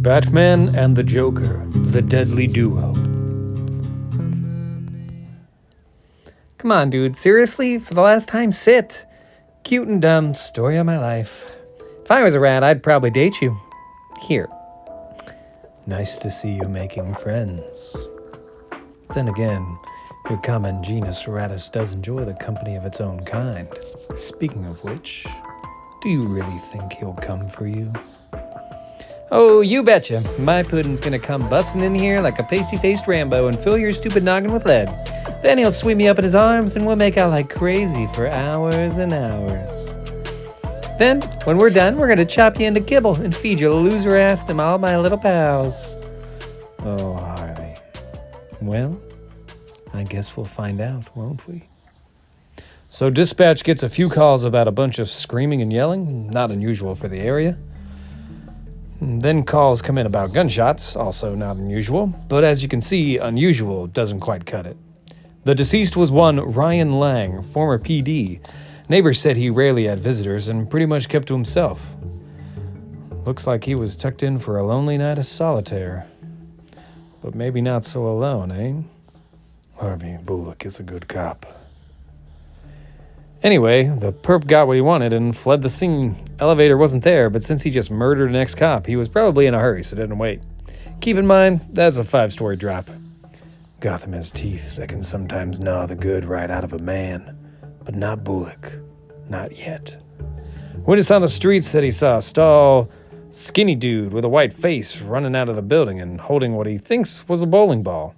Batman and the Joker, the deadly duo. Come on, dude. Seriously? For the last time, sit. Cute and dumb. Story of my life. If I was a rat, I'd probably date you. Here. Nice to see you making friends. Then again, your common genus Ratus does enjoy the company of its own kind. Speaking of which, do you really think he'll come for you? Oh, you betcha. My pudding's gonna come busting in here like a pasty-faced Rambo and fill your stupid noggin with lead. Then he'll sweep me up in his arms and we'll make out like crazy for hours and hours. Then, when we're done, we're gonna chop you into kibble and feed your loser ass to all my little pals. Oh, Harley. Well, I guess we'll find out, won't we? So dispatch gets a few calls about a bunch of screaming and yelling, not unusual for the area. Then calls come in about gunshots, also not unusual, but as you can see, unusual doesn't quite cut it. The deceased was one Ryan Lang, former PD. Neighbors said he rarely had visitors and pretty much kept to himself. Looks like he was tucked in for a lonely night of solitaire. But maybe not so alone, eh? Harvey Bullock is a good cop. Anyway, the perp got what he wanted and fled the scene. Elevator wasn't there, but since he just murdered an ex-cop, he was probably in a hurry, so didn't wait. Keep in mind, that's a 5-story drop. Gotham has teeth that can sometimes gnaw the good right out of a man, but not Bullock. Not yet. Witness on the street said he saw a tall, skinny dude with a white face running out of the building and holding what he thinks was a bowling ball.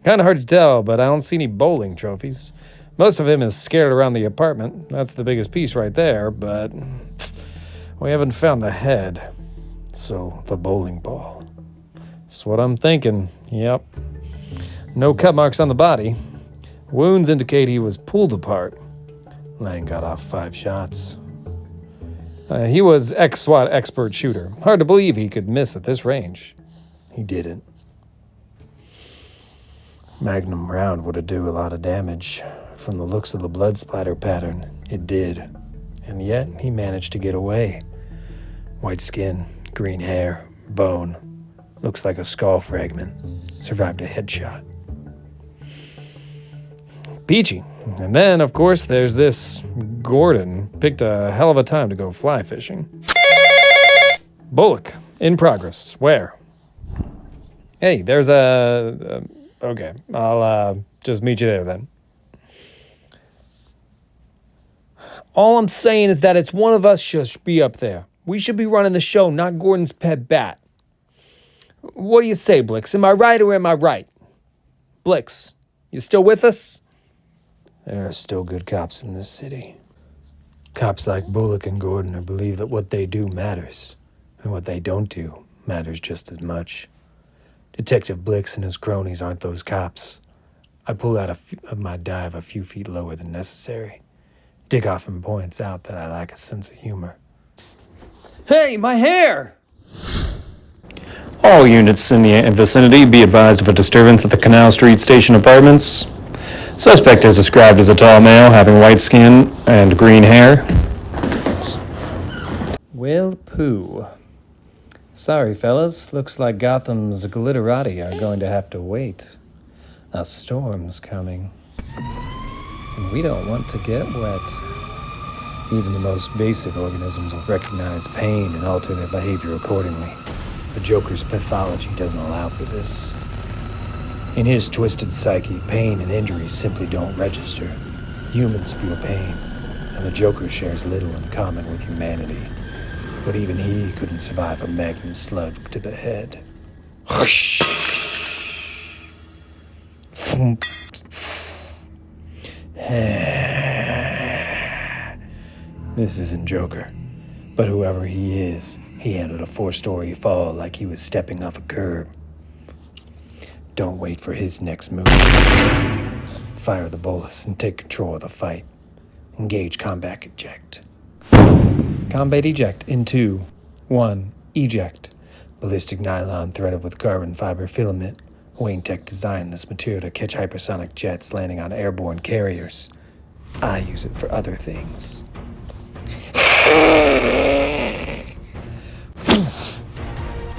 Kinda hard to tell, but I don't see any bowling trophies. Most of him is scared around the apartment. That's the biggest piece right there, but we haven't found the head. So, the bowling ball. That's what I'm thinking. Yep. No cut marks on the body. Wounds indicate he was pulled apart. Lang got off 5 shots. He was ex-SWAT expert shooter. Hard to believe he could miss at this range. He didn't. Magnum round would have do a lot of damage. From the looks of the blood splatter pattern, it did. And yet, he managed to get away. White skin, green hair, bone. Looks like a skull fragment. Survived a headshot. Peachy. And then, of course, there's this Gordon. Picked a hell of a time to go fly fishing. Bullock. In progress. Where? Hey, there's a... okay, I'll just meet you there then. All I'm saying is that it's one of us should be up there. We should be running the show, not Gordon's pet bat. What do you say, Blix? Am I right or am I right? Blix, you still with us? There are still good cops in this city. Cops like Bullock and Gordon believe that what they do matters, and what they don't do matters just as much. Detective Blix and his cronies aren't those cops. I pull out of my dive a few feet lower than necessary. Dick often points out that I lack a sense of humor. Hey, my hair! All units in the vicinity be advised of a disturbance at the Canal Street Station Apartments. Suspect is described as a tall male having white skin and green hair. Well, pooh. Sorry, fellas. Looks like Gotham's glitterati are going to have to wait. A storm's coming. And we don't want to get wet. Even the most basic organisms will recognize pain and alter their behavior accordingly. The Joker's pathology doesn't allow for this. In his twisted psyche, pain and injury simply don't register. Humans feel pain, and the Joker shares little in common with humanity. But even he couldn't survive a magnum slug to the head. This isn't Joker, but whoever he is, he handled a 4-story fall like he was stepping off a curb. Don't wait for his next move. Fire the bolus and take control of the fight. Engage combat eject. Combat eject in 2, 1, eject. Ballistic nylon threaded with carbon fiber filament. Wayne Tech designed this material to catch hypersonic jets landing on airborne carriers. I use it for other things.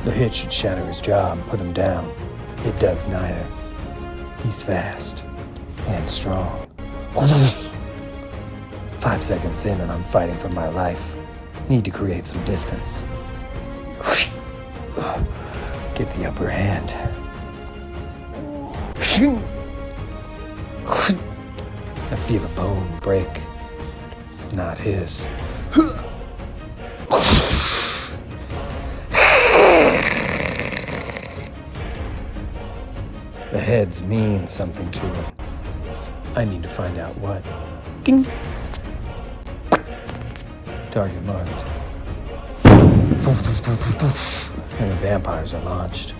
The hit should shatter his jaw and put him down. It does neither. He's fast and strong. 5 seconds in and I'm fighting for my life. Need to create some distance. Get the upper hand. I feel a bone break. Not his. The heads mean something to him. I need to find out what. Ding! Target marked. And the vampires are launched,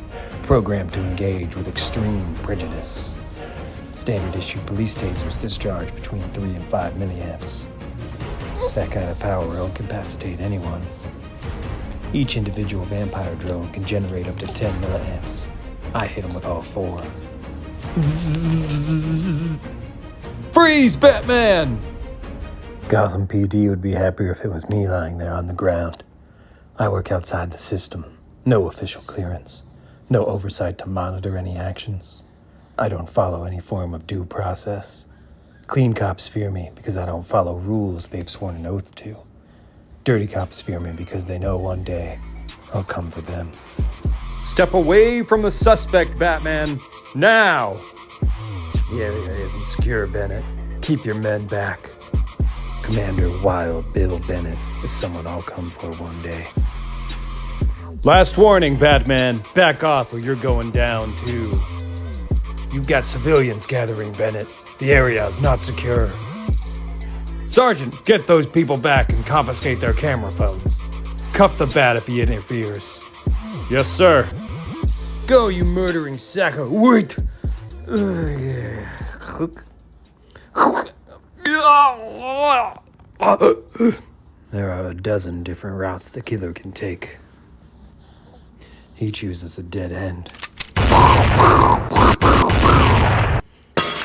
programmed to engage with extreme prejudice. Standard issue police tasers discharge between 3 and 5 milliamps. That kind of power will incapacitate anyone. Each individual vampire drone can generate up to 10 milliamps. I hit him with all 4. Freeze, Batman! Gotham PD would be happier if it was me lying there on the ground. I work outside the system. No official clearance. No oversight to monitor any actions. I don't follow any form of due process. Clean cops fear me because I don't follow rules they've sworn an oath to. Dirty cops fear me because they know one day I'll come for them. Step away from the suspect, Batman. Now! The area isn't secure, Bennett. Keep your men back. Commander Wild Bill Bennett is someone I'll come for one day. Last warning, Batman. Back off or you're going down, too. You've got civilians gathering, Bennett. The area is not secure. Sergeant, get those people back and confiscate their camera phones. Cuff the bat if he interferes. Yes, sir. Go, you murdering sack of... Wait! There are a dozen different routes the killer can take. He chooses a dead end.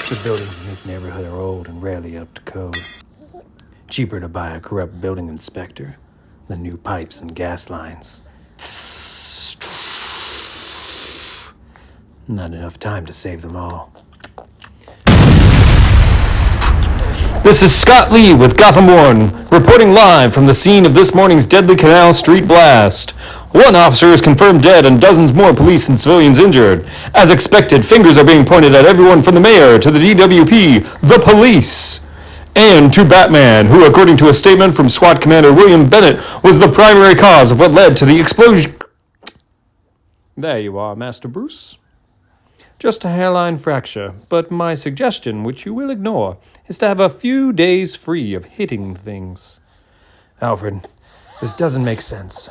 The buildings in this neighborhood are old and rarely up to code. Cheaper to buy a corrupt building inspector than new pipes and gas lines. Not enough time to save them all. This is Scott Lee with Gotham One, reporting live from the scene of this morning's deadly Canal Street blast. One officer is confirmed dead and dozens more police and civilians injured. As expected, fingers are being pointed at everyone from the mayor to the DWP, the police, and to Batman, who, according to a statement from SWAT Commander William Bennett, was the primary cause of what led to the explosion. There you are, Master Bruce. Just a hairline fracture, but my suggestion, which you will ignore, is to have a few days free of hitting things. Alfred, this doesn't make sense.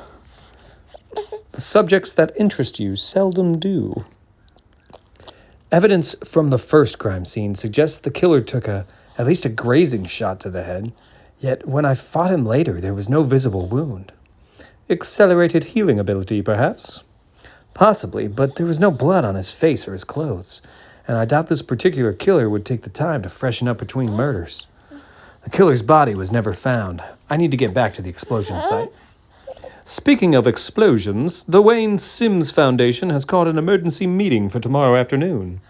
The subjects that interest you seldom do. Evidence from the first crime scene suggests the killer took at least a grazing shot to the head, yet when I fought him later, there was no visible wound. Accelerated healing ability, perhaps? Possibly, but there was no blood on his face or his clothes, and I doubt this particular killer would take the time to freshen up between murders. The killer's body was never found. I need to get back to the explosion site. Speaking of explosions, the Wayne Sims Foundation has called an emergency meeting for tomorrow afternoon.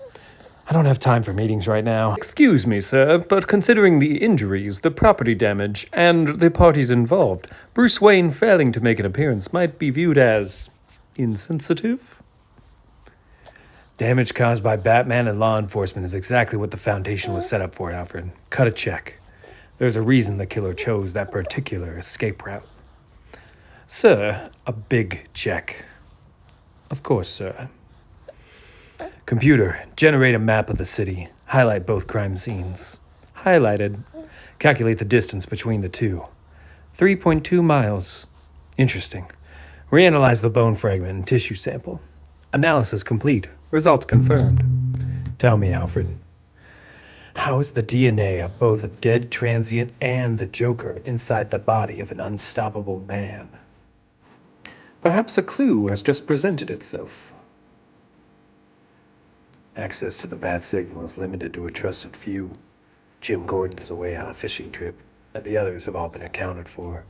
I don't have time for meetings right now. Excuse me, sir, but considering the injuries, the property damage, and the parties involved, Bruce Wayne failing to make an appearance might be viewed as insensitive? Damage caused by Batman and law enforcement is exactly what the Foundation was set up for, Alfred. Cut a check. There's a reason the killer chose that particular escape route. Sir, a big check. Of course, sir. Computer, generate a map of the city. Highlight both crime scenes. Highlighted. Calculate the distance between the two. 3.2 miles. Interesting. Reanalyze the bone fragment and tissue sample. Analysis complete. Results confirmed. Tell me, Alfred, how is the DNA of both a dead transient and the Joker inside the body of an unstoppable man? Perhaps a clue has just presented itself. Access to the bat signal is limited to a trusted few. Jim Gordon is away on a fishing trip, and the others have all been accounted for.